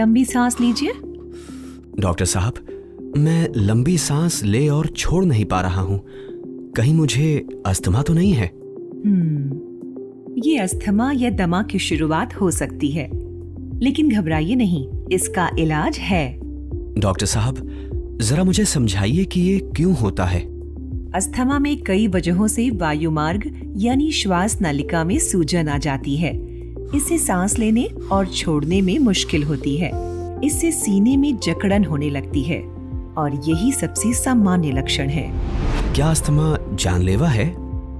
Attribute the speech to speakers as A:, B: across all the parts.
A: लंबी सांस लीजिए।
B: डॉक्टर साहब, मैं लंबी सांस ले और छोड़ नहीं पा रहा हूँ। कहीं मुझे अस्थमा तो नहीं है?
A: ये अस्थमा या दमा की शुरुआत हो सकती है, लेकिन घबराइए नहीं, इसका इलाज है।
B: डॉक्टर साहब, जरा मुझे समझाइए कि ये क्यों होता है?
A: अस्थमा में कई वजहों से वायुमार्ग यानी श्वास नलिका में सूजन आ जाती है। इससे सांस लेने और छोड़ने में मुश्किल होती है। इससे सीने में जकड़न होने लगती है और यही सबसे सामान्य लक्षण है।
B: क्या अस्थमा जानलेवा है?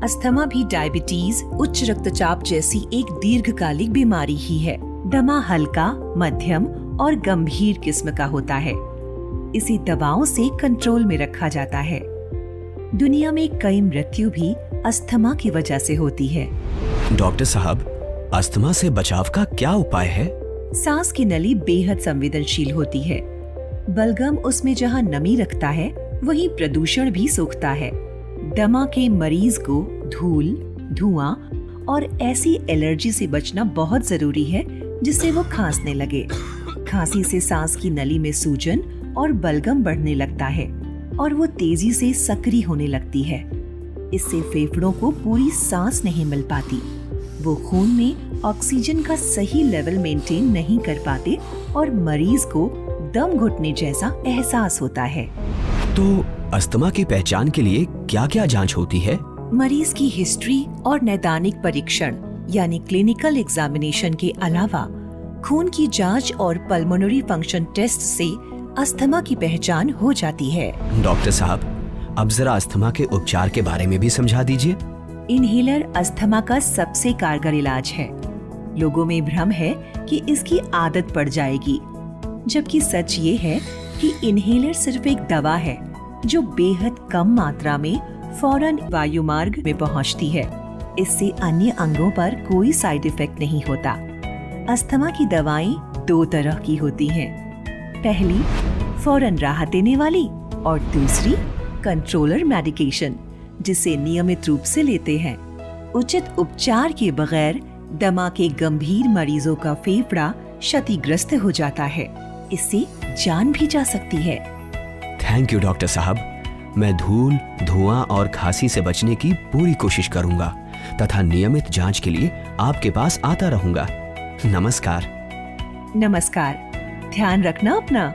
A: अस्थमा भी डायबिटीज, उच्च रक्तचाप जैसी एक दीर्घकालिक बीमारी ही है। दमा हल्का, मध्यम और गंभीर किस्म का होता है। इसे दवाओं से कंट्रोल में रखा जाता है। दुनिया में कई मृत्यु भी अस्थमा की वजह से होती है।
B: डॉक्टर साहब, अस्थमा से बचाव का क्या उपाय है?
A: सांस की नली बेहद संवेदनशील होती है। बलगम उसमें जहाँ नमी रखता है, वहीं प्रदूषण भी सोखता है। दमा के मरीज को धूल, धुआं और ऐसी एलर्जी से बचना बहुत जरूरी है जिससे वो खांसने लगे। खांसी से सांस की नली में सूजन और बलगम बढ़ने लगता है और वो तेजी से सक्रिय होने लगती है। इससे फेफड़ों को पूरी सांस नहीं मिल पाती। वो खून में ऑक्सीजन का सही लेवल मेंटेन नहीं कर पाते और मरीज को दम घुटने जैसा एहसास होता है।
B: तो अस्थमा की पहचान के लिए क्या-क्या जांच होती है?
A: मरीज की हिस्ट्री और नैदानिक परीक्षण यानी क्लिनिकल एग्जामिनेशन के अलावा खून की जांच और पल्मोनरी फंक्शन टेस्ट से अस्थमा की पहचान हो जाती है।
B: डॉक्टर साहब, अब जरा अस्थमा के उपचार के बारे में भी समझा दीजिए।
A: इन्हेलर अस्थमा का सबसे कारगर इलाज है। लोगों में भ्रम है कि इसकी आदत पड़ जाएगी, जबकि सच ये है कि इन्हेलर सिर्फ एक दवा है जो बेहद कम मात्रा में फौरन वायुमार्ग में पहुंचती है। इससे अन्य अंगों पर कोई साइड इफेक्ट नहीं होता। अस्थमा की दवाएं दो तरह की होती हैं। पहली फौरन राहत देने वाली और दूसरी कंट्रोलर मेडिकेशन, जिसे नियमित रूप से लेते हैं। उचित उपचार के बगैर दमा के गंभीर मरीजों का फेफड़ा क्षतिग्रस्त हो जाता है। इससे जान भी जा सकती है।
B: थैंक यू डॉक्टर साहब। मैं धूल, धुआं और खांसी से बचने की पूरी कोशिश करूंगा तथा नियमित जांच के लिए आपके पास आता रहूंगा। नमस्कार।
A: नमस्कार। ध्यान रखना अपना।